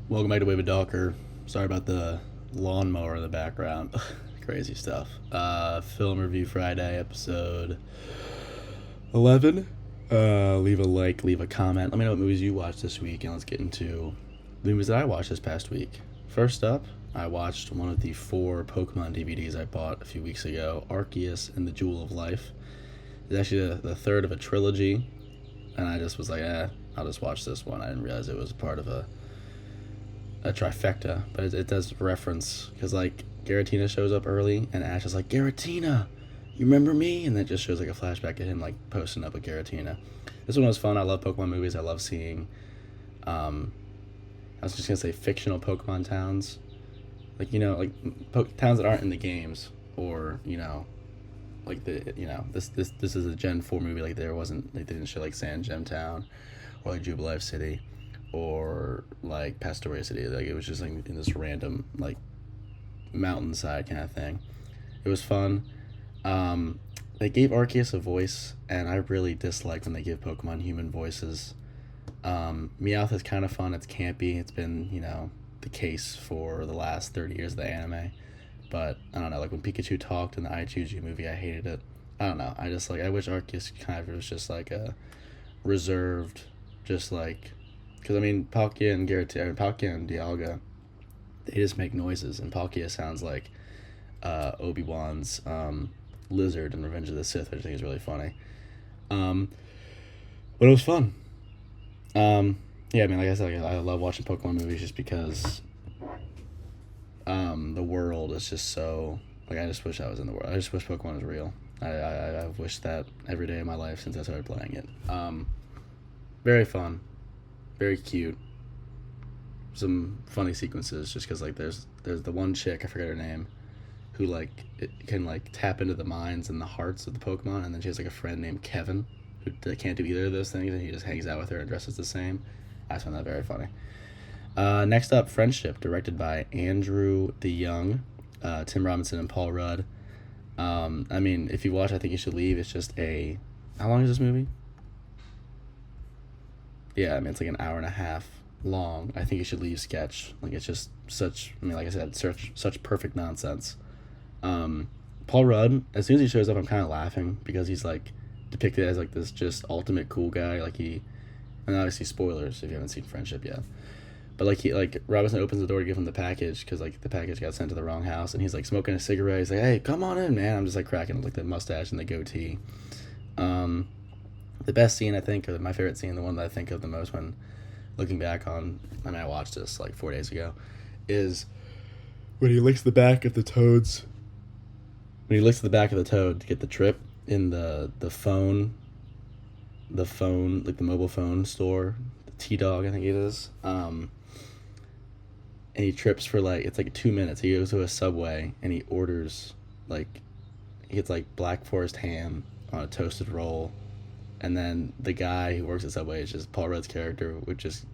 Welcome back to Wave of Docker. Sorry about the lawnmower in the background. Crazy stuff. Film Review Friday, episode 11. Leave a like, leave a comment. Let me know what movies you watched this week, and let's get into the movies that I watched this past week. First up, I watched one of the 4 Pokemon DVDs I bought a few weeks ago, Arceus and the Jewel of Life. It's actually the third of a trilogy, and I just was like, I'll just watch this one. I didn't realize it was part of a trifecta, but it does reference because like Garatina shows up early, and Ash is like, Garatina, you remember me? And then it just shows like a flashback of him like posting up with Garatina. This one was fun. I love Pokemon movies. I love seeing. I was just gonna say fictional Pokemon towns, like towns that aren't in the games, or like this is a Gen 4 movie. Like there wasn't like they didn't show like Sand Gem Town, or like Jubilife City, or like Pastoria City. Like it was just like in this random like mountainside kind of thing. It was fun. They gave Arceus a voice, and I really dislike when they give Pokemon human voices. Meowth is kind of fun. It's campy. It's been the case for the last 30 years of the anime. But I don't know. Like when Pikachu talked in the I Choose You movie, I hated it. I don't know. I wish Arceus kind of was just like a reserved, just like because I mean Palkia and Dialga, they just make noises, and Palkia sounds like Obi-Wan's lizard in Revenge of the Sith, which I think is really funny. Um, but it was fun. Yeah, I mean, like I said, I love watching Pokemon movies just because the world is just so like I just wish I was in the world. I just wish Pokemon was real. I've wished that every day of my life since I started playing it. Very fun, very cute. Some funny sequences just because like there's the one chick, I forget her name, who like it can like tap into the minds and the hearts of the Pokemon, and then she has like a friend named Kevin who can't do either of those things, and he just hangs out with her and dresses the same. I just found that very funny. Next up, Friendship, directed by Andrew DeYoung, Tim Robinson, and Paul Rudd. I mean, if you watch I Think You Should Leave, it's just a... How long is this movie? Yeah, I mean, it's like an hour and a half long. I Think You Should Leave sketch. Like, it's just such... I mean, like I said, such perfect nonsense. Paul Rudd, as soon as he shows up, I'm kind of laughing because he's, like, depicted as, like, this just ultimate cool guy. Like, he... And obviously, spoilers if you haven't seen Friendship yet. But like Robinson opens the door to give him the package because like the package got sent to the wrong house, and he's like smoking a cigarette. He's like, "Hey, come on in, man." I'm just like cracking like the mustache and the goatee. The best scene I think, or my favorite scene, the one that I think of the most when looking back on, I mean I watched this like 4 days ago, is when he licks the back of the toads. When he licks the back of the toad to get the trip in the phone, like the mobile phone store, the T Dog I think it is. And he trips for like it's like 2 minutes. He goes to a Subway and he orders like he gets like Black Forest ham on a toasted roll, and then the guy who works at Subway is just Paul Rudd's character, which is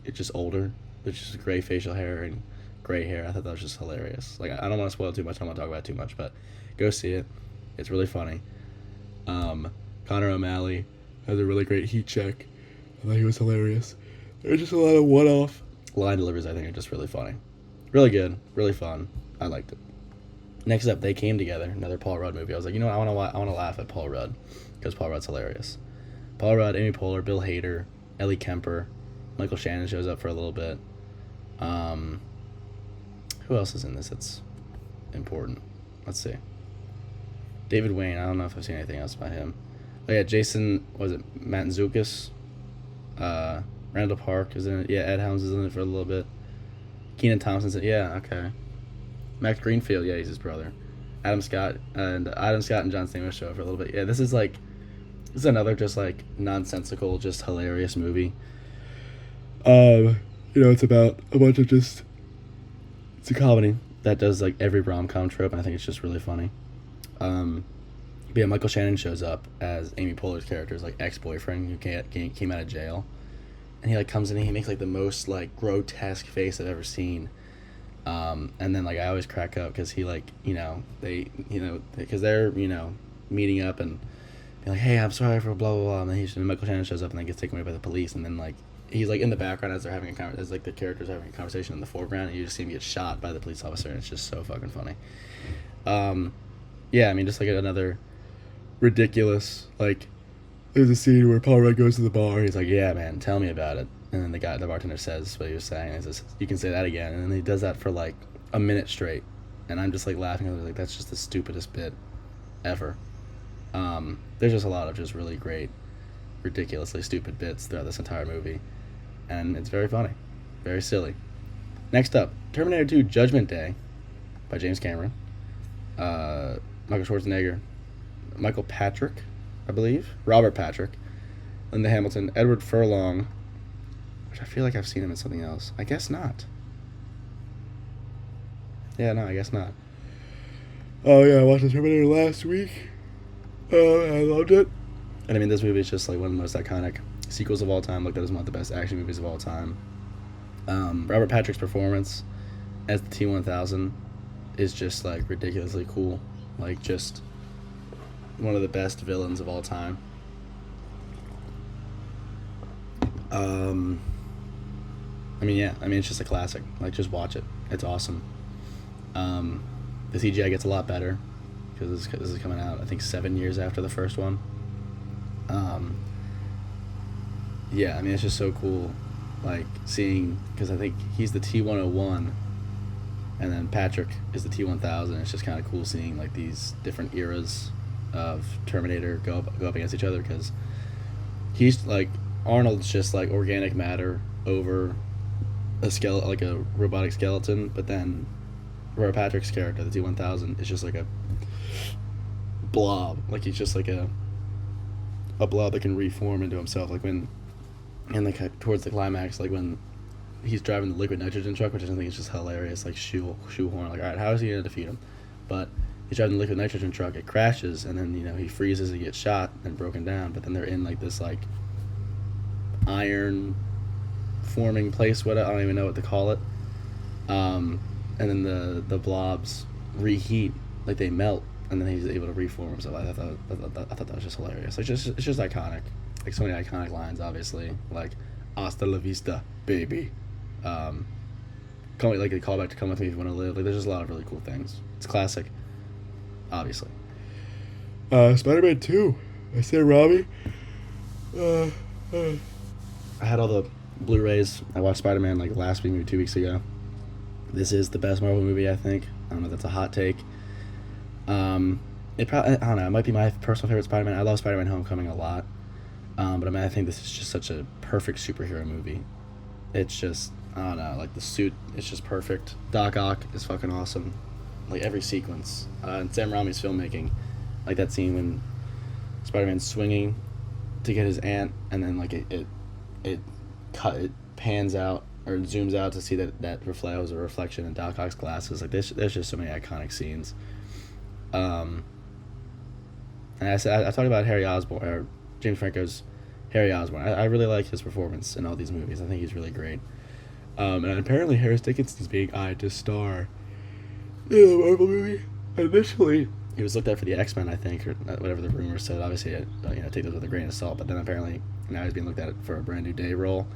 it's just older, which is gray facial hair and gray hair. I thought that was just hilarious. Like I don't want to spoil too much. I don't want to talk about it too much, but go see it. It's really funny. Connor O'Malley has a really great heat check. I thought he was hilarious. There's just a lot of one-off line deliveries I think are just really funny. Really good, really fun. I liked it. Next up, They Came Together, another Paul Rudd movie. I was like, I want to laugh at Paul Rudd because Paul Rudd's hilarious. Paul Rudd, Amy Poehler, Bill Hader, Ellie Kemper, Michael Shannon shows up for a little bit. Who else is in this that's important? Let's see. David Wayne. I don't know if I've seen anything else by him. Oh yeah, Jason, was it Mantzoukas? Randall Park is in it. Yeah, Ed Helms is in it for a little bit. Keenan Thompson's in it. Yeah, okay. Max Greenfield, yeah, he's his brother. Adam Scott and John Stamos show up for a little bit. Yeah, this is another just like nonsensical, just hilarious movie. It's about a bunch of just it's a comedy that does like every rom-com trope, and I think it's just really funny. But yeah, Michael Shannon shows up as Amy Poehler's character's like ex-boyfriend who came out of jail, and he like comes in and he makes like the most like grotesque face I've ever seen. And then like I always crack up because he like because they're meeting up and be like, hey, I'm sorry for blah blah blah, and then Michael Shannon shows up and then gets taken away by the police, and then like he's like in the background as they're having as like the characters are having a conversation in the foreground, and you just see him get shot by the police officer, and it's just so fucking funny. Yeah, I mean, just like another ridiculous, like, there's a scene where Paul Rudd goes to the bar. He's like, "Yeah, man, tell me about it." And then the bartender says what he was saying. He says, "You can say that again." And then he does that for like a minute straight, and I'm just like laughing. I was like, "That's just the stupidest bit ever." There's just a lot of just really great, ridiculously stupid bits throughout this entire movie, and it's very funny, very silly. Next up, Terminator 2: Judgment Day, by James Cameron. Michael Schwarzenegger, Michael Patrick, I believe, Robert Patrick, Linda Hamilton, Edward Furlong, which I feel like I've seen him in something else. I guess not. Yeah, no, I guess not. Oh yeah, I watched the Terminator last week. I loved it. And I mean, this movie is just like one of the most iconic sequels of all time. Looked at as one of the best action movies of all time. Robert Patrick's performance as the T-1000 is just like ridiculously cool. Like, just one of the best villains of all time. I mean, yeah, I mean, it's just a classic. Like, just watch it. It's awesome. The CGI gets a lot better because this is coming out, I think, 7 years after the first one. Yeah, I mean, it's just so cool, like, seeing, because I think he's the T-101, and then Patrick is the T-1000. It's just kind of cool seeing, like, these different eras of Terminator go up against each other, because he's, like, Arnold's just, like, organic matter over a skeleton, like a robotic skeleton, but then Robert Patrick's character, the T-1000, is just like a blob. Like, he's just like a blob that can reform into himself. Like, when, and like towards the climax, like when he's driving the liquid nitrogen truck, which I think is just hilarious, like shoehorn. Like, all right, how is he gonna defeat him? But he's driving the liquid nitrogen truck, it crashes, and then, you know, he freezes, he gets shot and broken down. But then they're in like this like iron forming place. What, I don't even know what to call it. And then the blobs reheat, like they melt, and then he's able to reform himself. I thought that was just hilarious. Like, it's just iconic. Like, so many iconic lines, obviously. Like, "Hasta la vista, baby." Like a callback to "Come With Me If You Want to Live." Like, there's just a lot of really cool things. It's classic, obviously. Spider-Man 2. I say Robbie. I had all the Blu-rays. I watched Spider-Man like last week, maybe 2 weeks ago. This is the best Marvel movie, I think. I don't know if that's a hot take. It probably, I don't know, it might be my personal favorite Spider-Man. I love Spider-Man Homecoming a lot. But I mean, I think this is just such a perfect superhero movie. It's just, I don't know, like the suit, it's just perfect. Doc Ock is fucking awesome. Like, every sequence. And Sam Raimi's filmmaking. Like that scene when Spider-Man's swinging to get his aunt, and then like it pans out or zooms out to see that was a reflection in Doc Ock's glasses. Like, there's just so many iconic scenes. And I talked about Harry Osborn, or James Franco's Harry Osborn. I really like his performance in all these movies. I think he's really great. And apparently Harris Dickinson's being eyed to star in a Marvel movie. Initially, he was looked at for the X-Men, I think, or whatever the rumors said. Obviously, take those with a grain of salt. But then apparently now he's being looked at for a Brand New Day role.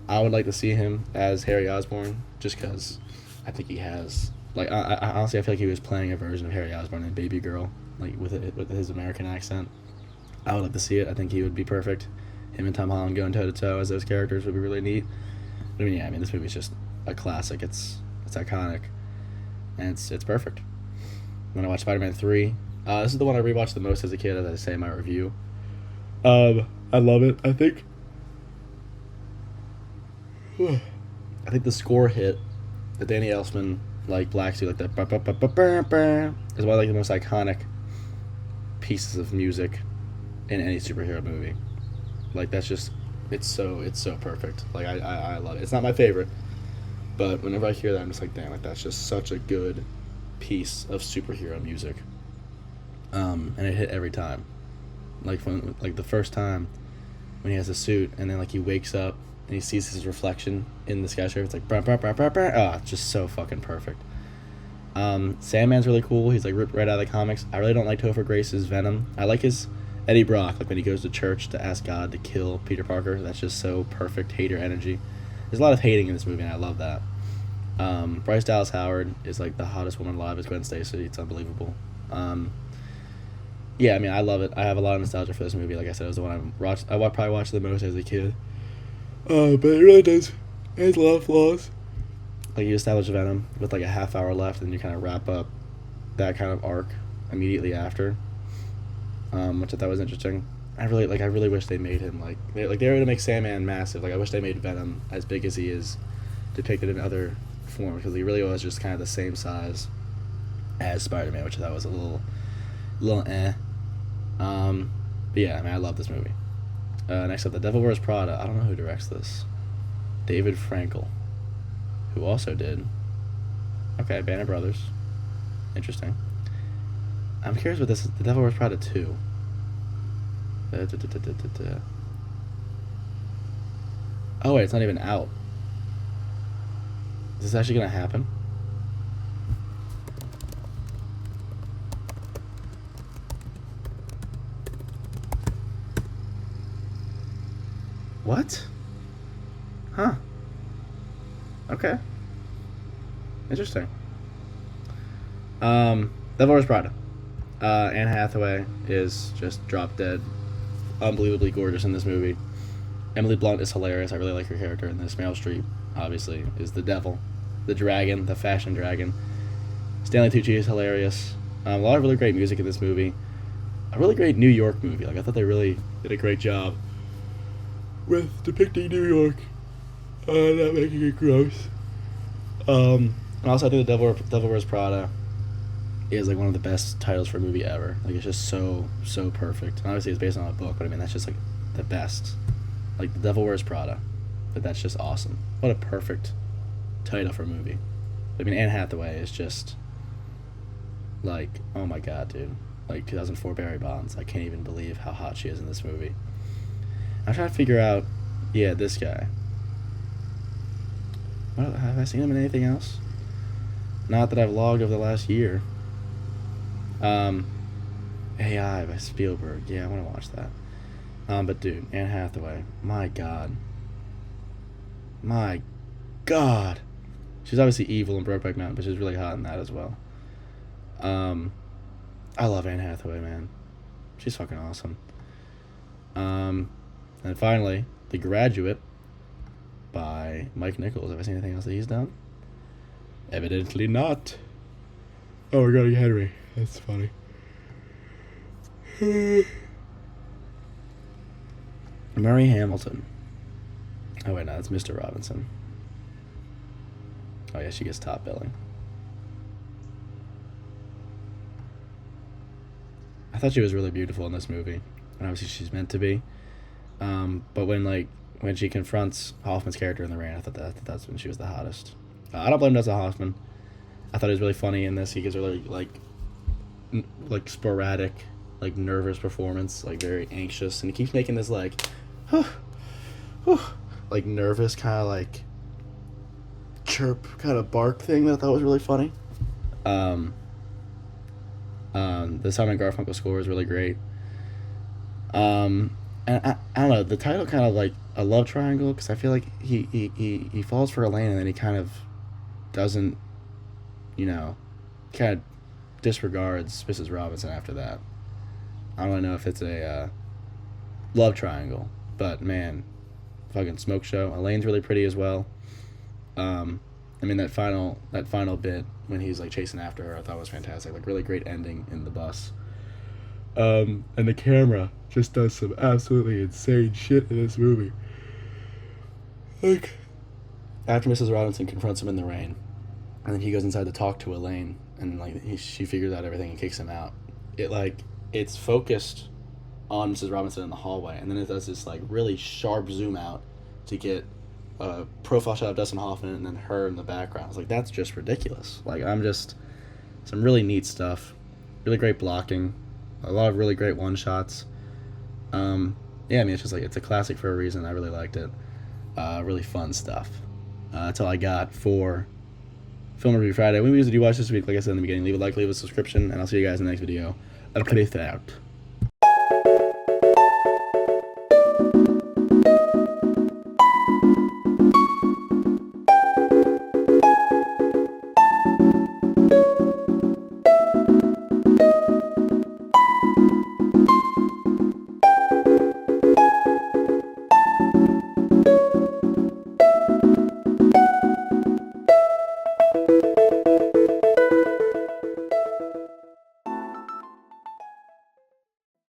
I would like to see him as Harry Osborn, just because I think he has, like, I honestly, I feel like he was playing a version of Harry Osborn in Baby Girl, like with his American accent. I would like to see it. I think he would be perfect. Him and Tom Holland going toe to toe as those characters would be really neat. But I mean, yeah, this movie is just a classic. It's iconic, and it's perfect. When I watched Spider-Man 3, this is the one I rewatched the most as a kid, as I say in my review. I love it. I think the score hit, the Danny Elfman, like, black suit, like that is one of, like, the most iconic pieces of music in any superhero movie. Like, that's just, it's so perfect. Like, I love it. It's not my favorite, but whenever I hear that, I'm just like, damn, like, that's just such a good piece of superhero music. And it hit every time. Like, the first time when he has a suit, and then, like, he wakes up and he sees his reflection in the skyscraper, it's like, it's just so fucking perfect. Sandman's really cool. He's, like, ripped right out of the comics. I really don't like Topher Grace's Venom. I like his Eddie Brock, like when he goes to church to ask God to kill Peter Parker, that's just so perfect hater energy. There's a lot of hating in this movie, and I love that. Bryce Dallas Howard is like the hottest woman alive as Gwen Stacy. It's unbelievable. Yeah, I mean, I love it. I have a lot of nostalgia for this movie. Like I said, it was the one I probably watched the most as a kid. But it really does. It has a lot of flaws. Like you establish Venom with like a half hour left, and you kind of wrap up that kind of arc immediately after, which I thought was interesting. I really wish they made him like they were gonna make Sandman massive. Like I wish they made Venom as big as he is depicted in other forms, because he really was just kind of the same size as Spider-Man, which I thought was a little eh. But yeah, I mean, I love this movie. Next up, The Devil Wears Prada. I don't know who directs this. David Frankel, who also did Band of Brothers. Interesting. I'm curious what this is. The Devil Wears Prada 2. Oh wait, it's not even out. Is this actually gonna happen? What? Huh. Okay. Interesting. Devil Wears Prada. Anne Hathaway is just drop dead, unbelievably gorgeous in this movie. Emily Blunt is hilarious. I really like her character in this. Meryl Streep, obviously, is the devil, the dragon, the fashion dragon. Stanley Tucci is hilarious. A lot of really great music in this movie. A really great New York movie. Like I thought they really did a great job with depicting New York, not making it gross. And also I think The Devil Wears Prada is like one of the best titles for a movie ever. Like it's just so perfect. And obviously it's based on a book, but I mean that's just like the best. Like The Devil Wears Prada, but that's just awesome. What a perfect title for a movie. I mean Anne Hathaway is just like, oh my god, dude. Like 2004 Barry Bonds. I can't even believe how hot she is in this movie. I'm trying to figure out, this guy. Well, have I seen him in anything else? Not that I've logged over the last year. AI by Spielberg. Yeah, I want to watch that. But dude, Anne Hathaway. My god. My god. She's obviously evil in Brokeback Mountain, but she's really hot in that as well. I love Anne Hathaway, man. She's fucking awesome. And finally, The Graduate by Mike Nichols. Have I seen anything else that he's done? Evidently not. Oh, regarding Henry. That's funny. Murray Hamilton. Oh, wait, no, that's Mr. Robinson. Oh, yeah, she gets top billing. I thought she was really beautiful in this movie. And obviously she's meant to be. But when she confronts Hoffman's character in the rain, I thought that's when she was the hottest. I don't blame Dustin Hoffman. I thought he was really funny in this. He gives a really like sporadic, like nervous performance, like very anxious, and he keeps making this like nervous kind of like chirp kind of bark thing that I thought was really funny. The Simon Garfunkel score is really great. And I don't know, the title kind of like a love triangle, because I feel like he falls for Elaine and then he kind of doesn't, kind of disregards Mrs. Robinson after that. I don't really know if it's a love triangle, but man, fucking smoke show. Elaine's really pretty as well. I mean that final bit when he's like chasing after her, I thought was fantastic. Like really great ending in the bus. And the camera just does some absolutely insane shit in this movie. Like, after Mrs. Robinson confronts him in the rain, and then he goes inside to talk to Elaine, and she figures out everything and kicks him out. It's focused on Mrs. Robinson in the hallway, and then it does this like really sharp zoom out to get a profile shot of Dustin Hoffman and then her in the background. It's like, that's just ridiculous. Like, some really neat stuff, really great blocking, a lot of really great one shots. Yeah, I mean, it's just like, it's a classic for a reason. I really liked it. Really fun stuff. That's all I got for Film Review Friday. What movies did you watch this week? Like I said in the beginning, leave a like, leave a subscription, and I'll see you guys in the next video. I'll play it out.